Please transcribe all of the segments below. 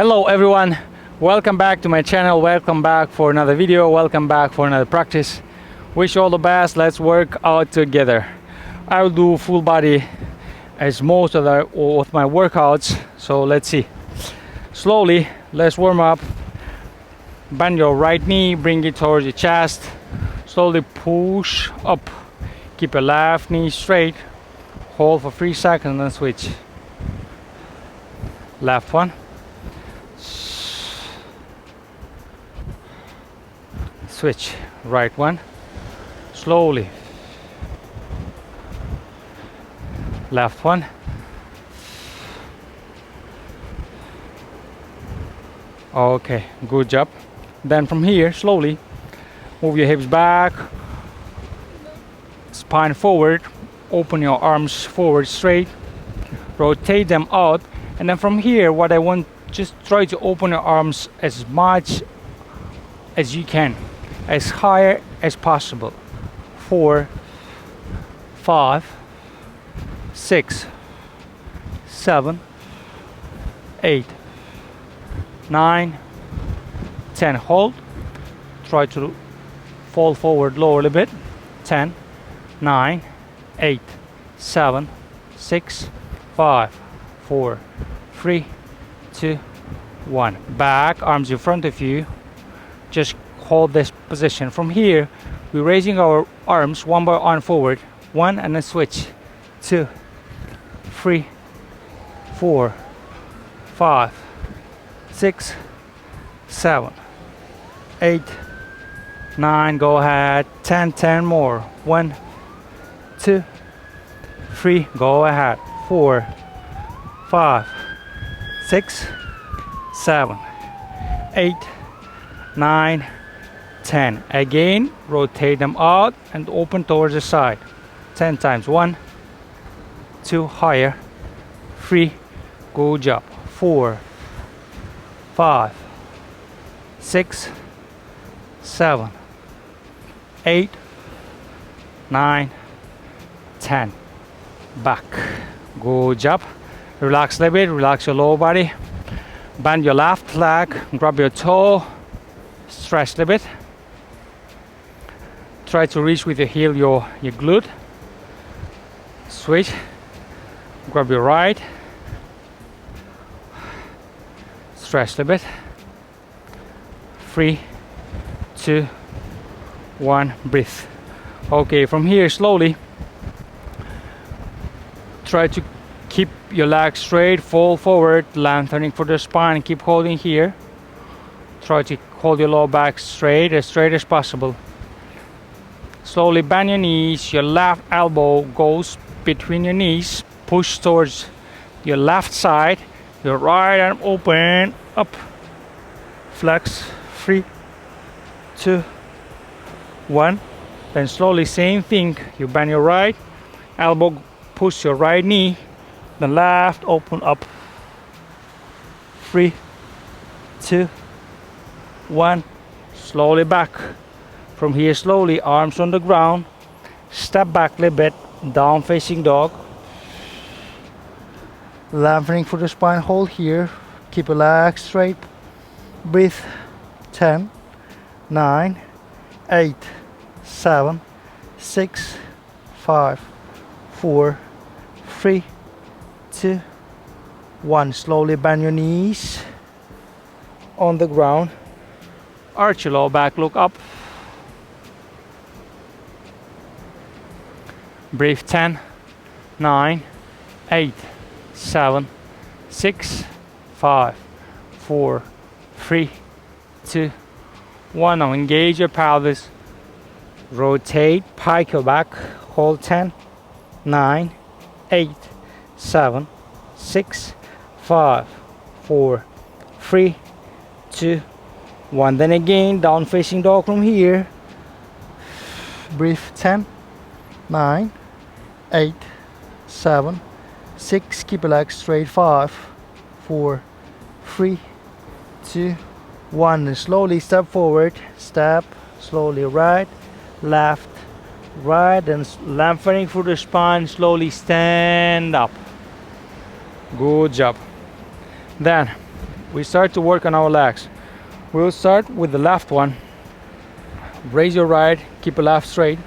Hello everyone, welcome back to my channel, welcome back for another video, welcome back for another practice. Wish you all the best. Let's work out together. I will do full body as most of my workouts, so let's see. Slowly, let's warm up. Bend your right knee, bring it towards your chest. Slowly push up. Keep your left knee straight. Hold for 3 seconds and switch. Left one. Switch. Right one. Slowly. Left one. Okay, good job. Then from here, slowly move your hips back, spine forward, open your arms forward straight, rotate them out, and then from here, what I want, just try to open your arms as much as you can, as high as possible. 4, 5, 6, 7, 8, 9, 10. Hold. Try to fall forward, lower a little bit. 10, 9, 8, 7, 6, 5, 4, 3, 2, 1. Back, arms in front of you. Just hold this position. From here, we're raising our arms one by one forward. 1 and then switch. 2, 3, 4, 5, 6, 7, 8, 9. Go ahead. 10, 10 more. 1, 2, 3. Go ahead. 4, 5, 6, 7, 8, 9, 10. Again, rotate them out and open towards the side. 10 times. 1, 2, higher. 3, good job. 4, 5, 6, 7, 8, 9, 10. Back. Good job. Relax a little bit, relax your lower body. Bend your left leg, grab your toe, stretch a little bit. Try to reach with your heel your glute. Switch. Grab your right. Stretch a little bit. 3, 2, 1. Breathe. Okay, from here slowly try to keep your legs straight, fall forward, lengthening for the spine. Keep holding here. Try to hold your lower back straight as possible. Slowly bend your knees. Your left elbow goes between your knees. Push towards your left side. Your right arm open up. Flex. 3, 2, 1. Then slowly same thing. You bend your right elbow, push your right knee. The left open up. 3, 2, 1. Slowly back. From here slowly, arms on the ground. Step back a little bit. Down facing dog. Lengthening for the spine. Hold here. Keep your legs straight. Breathe. 10, 9, 8, 7, 6, 5, 4, 3, 2, 1. Slowly bend your knees on the ground. Arch your lower back, look up. Breathe. 10, 9, 8, 7, 6, 5, 4, 3, 2, 1. Now engage your pelvis. Rotate, pike your back. Hold. 10, 9, 8, 7, 6, 5, 4, 3, 2, 1. Then again, down facing dog from here. Breathe. 10, 9, 8, 7, 6. Keep your legs straight. 5, 4, 3, 2, 1. And slowly step forward. Step. Slowly right, left, right, and lengthening through the spine. Slowly stand up. Good job. Then we start to work on our legs. We'll start with the left one. Raise your right, keep your left straight,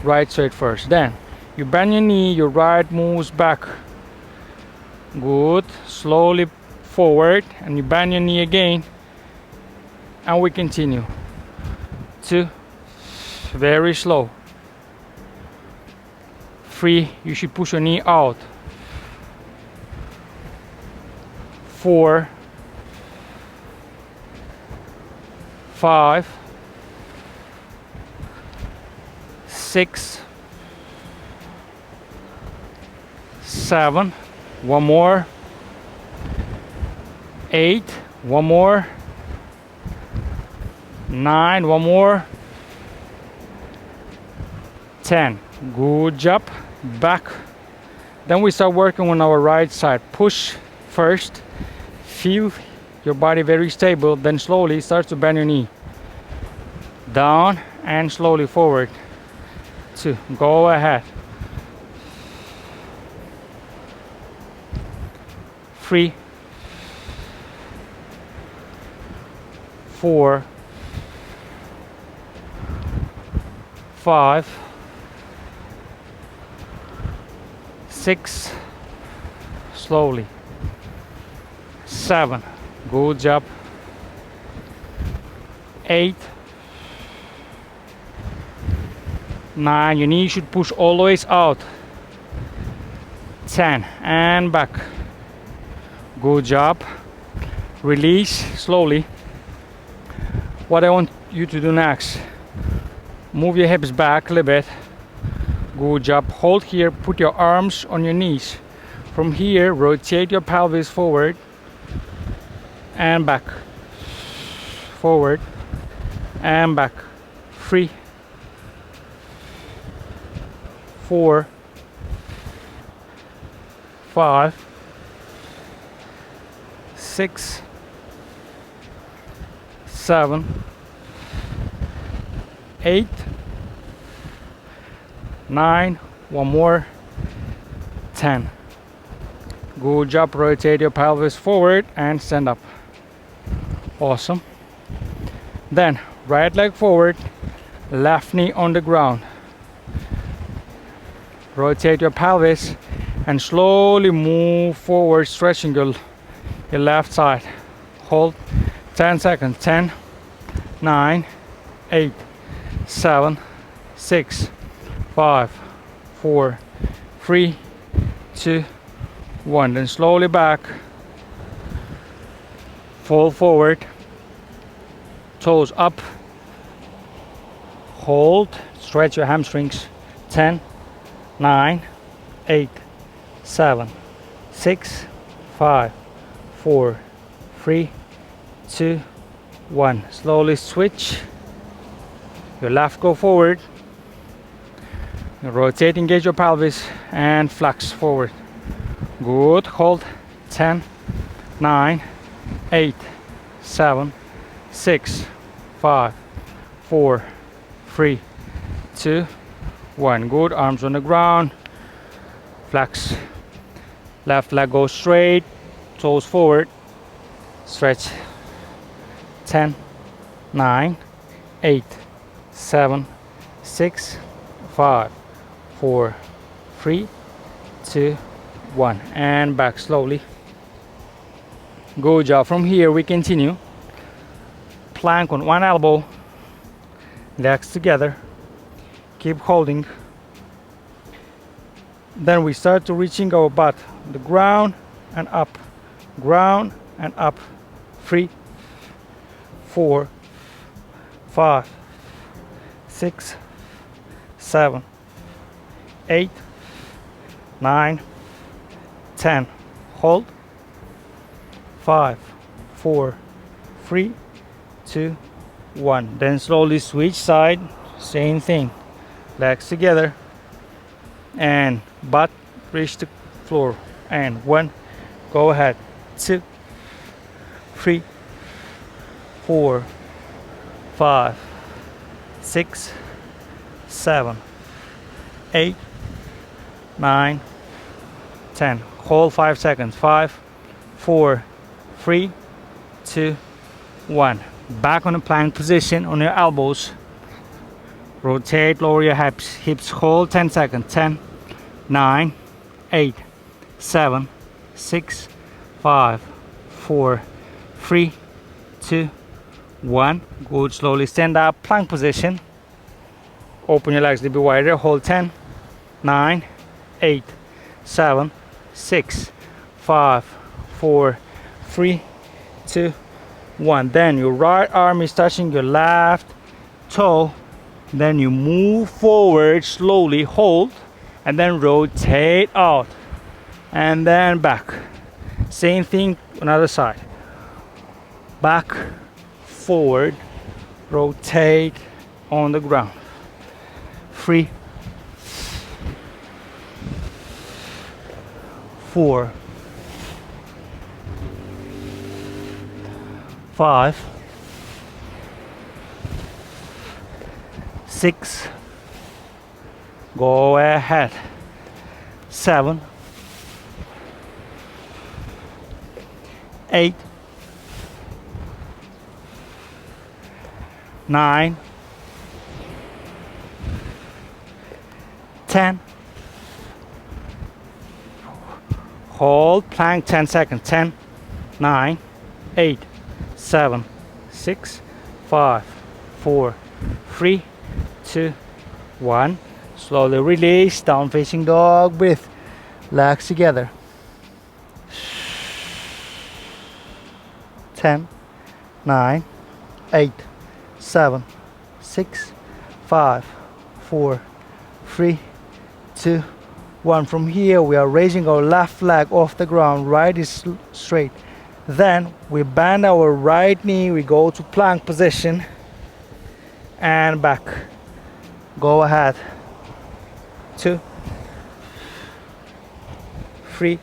right straight first. Then you bend your knee, your right moves back. Good. Slowly forward, and you bend your knee again, and we continue. 2, very slow. 3, you should push your knee out. 4, 5, 6, 7, one more, 8, one more, 9, one more, 10. Good job. Back. Then we start working on our right side. Push first, feel your body very stable, then slowly start to bend your knee down and slowly forward. 2, go ahead. 3, 4, 5, 6, slowly. 7, good job. 8, 9, your knee should push all the way out. 10, and back. Good job. Release slowly. What I want you to do next, move your hips back a little bit. Good job. Hold here, put your arms on your knees. From here, rotate your pelvis forward and back. Forward and back. 3, 4, 5, 6, 7, 8, 9, one more, 10. Good job. Rotate your pelvis forward and stand up. Awesome. Then right leg forward, left knee on the ground. Rotate your pelvis and slowly move forward, stretching your left side. Hold 10 seconds. 10, 9, 8, 7, 6, 5, 4, 3, 2, 1. Then slowly back. Fall forward. Toes up. Hold. Stretch your hamstrings. 10, 9, 8, 7, 6, 5, 4, 3, 2, 1. Slowly switch. Your left go forward. Rotate, engage your pelvis and flex forward. Good. Hold. 10, 9, 8, 7, 6, 5, 4, 3, 2, 1. Good. Arms on the ground. Flex. Left leg goes straight. Toes forward. Stretch. 10, 9, 8, 7, 6, 5, 4, 3, 2, 1. And back slowly. Good job. From here we continue. Plank on one elbow. Legs together. Keep holding. Then we start to reaching our butt. The ground and up. Ground and up. 3, 4, 5, 6, 7, 8, 9, 10. Hold. 5, 4, 3, 2, 1. Then slowly switch side. Same thing. Legs together. And butt reach the floor. And 1. Go ahead. 2, 3, 4, 5, 6, 7, 8, 9, 10. Hold 5 seconds. 5, 4, 3, 2, 1. Back on the plank position on your elbows. Rotate, lower your hips, hold 10 seconds. 10, 9, 8, 7, 6, 5, 4, 3, 2, 1. Good, slowly stand up, plank position. Open your legs a little bit wider, hold 10, 9, 8, 7, 6, 5, 4, 3, 2, 1. Then your right arm is touching your left toe. Then you move forward slowly, hold, and then rotate out. And then back. Same thing on the other side. Back, forward, rotate on the ground. 3, 4, 5, 6, go ahead, 7, 8, 9, 10. Hold plank 10 seconds. 10, 9, 8, 7, 6, 5, 4, 3, 2, 1. Slowly release, down facing dog. Breathe, legs together. 10, 9, 8, 7, 6, 5, 4, 3, 2, 1. From here we are raising our left leg off the ground, right is straight. Then we bend our right knee, we go to plank position and back. Go ahead. 2, 3,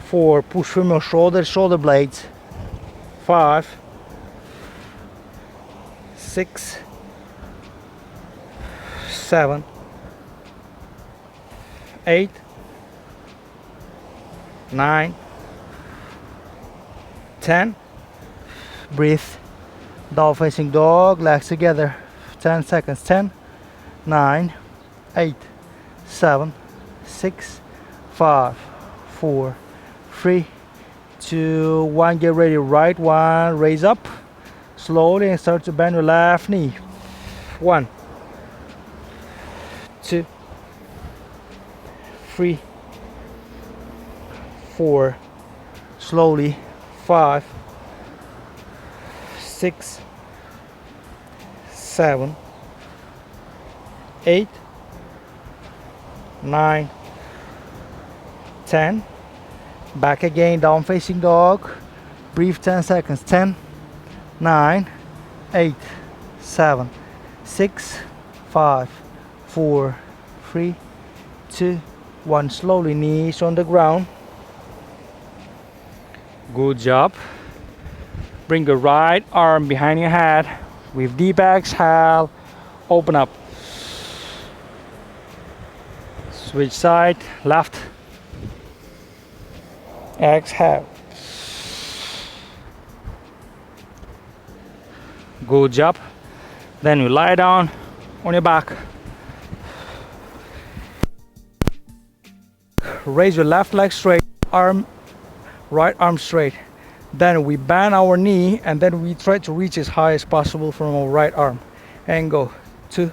4. Push from your shoulder blades. 5, 6, 7, 8, 9, 10. Breathe. Down facing dog, legs together. 10 seconds. 10, 9, 8, 7, 6, 5, 4, 3, 2, 1. Get ready. Right one. Raise up slowly and start to bend your left knee. 1, 2, 3, 4. Slowly. 5, 6, 7, 8, 9, 10. Back again, down facing dog. Breathe 10 seconds. 10, 9, 8, 7, 6, 5, 4, 3, 2, 1. Slowly, knees on the ground. Good job. Bring your right arm behind your head. With deep exhale, open up. Switch side, left. Exhale. Good job. Then you lie down on your back. Raise your left leg straight, right arm straight. Then we bend our knee and then we try to reach as high as possible from our right arm. And go 2,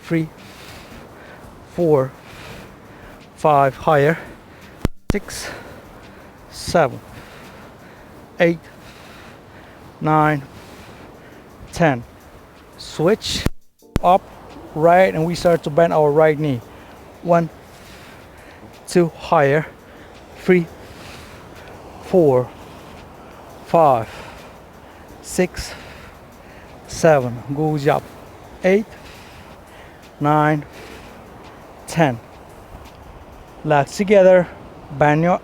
3, 4, 5, higher. 6, 7, 8, 9, 10. Switch up, right, and we start to bend our right knee. 1, 2, higher. 3, 4, 5, 6, 7. Good job. 8, 9, 10. Legs together. Bend your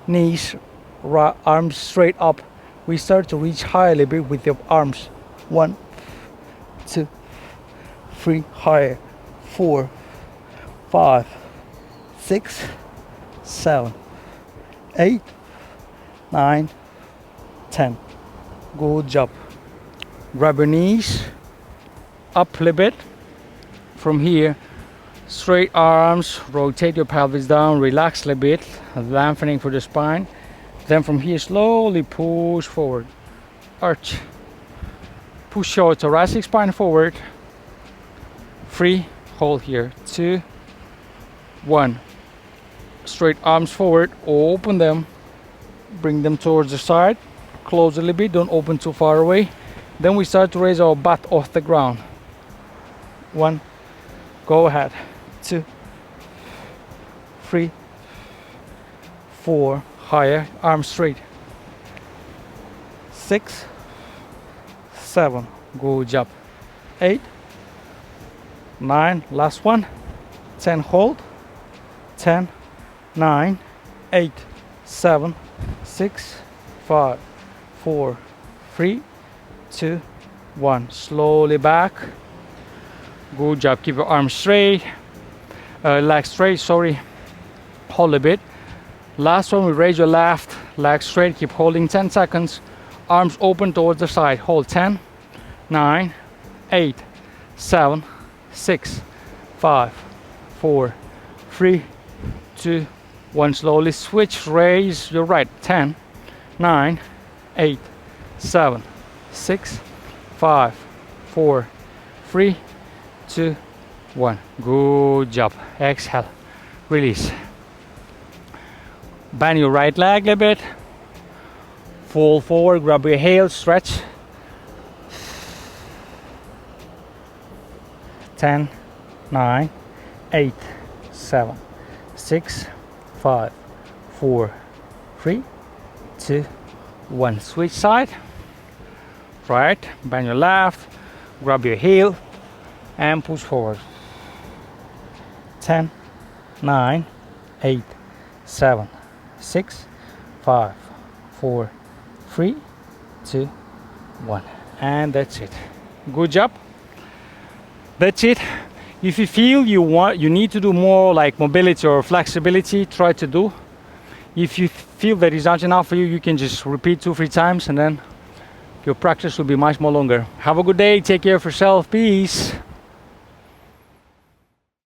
knees. Right arms straight up. We start to reach high a little bit with your arms. 1, 2, 3, higher. 4, 5, 6, 7, 8, 9, 10. Good job. Grab your knees up a little bit. From here, straight arms, rotate your pelvis down, relax a little bit, lengthening for the spine. Then from here, slowly push forward, arch. Push your thoracic spine forward. 3, hold here. 2, 1. Straight arms forward, open them, bring them towards the side, close a little bit, don't open too far away. Then we start to raise our butt off the ground. 1, go ahead. 2, 3, 4, higher, arms straight. 6, 7, good job. 8, 9, last one. 10, hold. 10, 9, 8, 7, 6, 5, 4, 3, 2, 1. Slowly back. Good job. Keep your arms straight, legs straight, sorry. Hold a bit. Last one, we raise your left leg straight. Keep holding 10 seconds. Arms open towards the side. Hold 10, 9, 8, 7, 6, 5, 4, 3, 2, 1. Slowly switch. Raise your right. 10, 9, 8, 7, 6, 5, 4, 3, 2, 1. Good job. Exhale. Release. Bend your right leg a little bit. Fall forward. Grab your heels. Stretch. 10, 9, 8, 7, 6, 5, 4, 3, 2, 1. Switch side. Right. Bend your left. Grab your heel and push forward. 10, 9, 8, 7, 6, 5, 4, 3, 2, 1. And that's it. Good job. That's it. If you feel you need to do more like mobility or flexibility, try to do. If you feel that is not enough for you, you can just repeat 2-3 times and then your practice will be much more longer. Have a good day. Take care of yourself. Peace.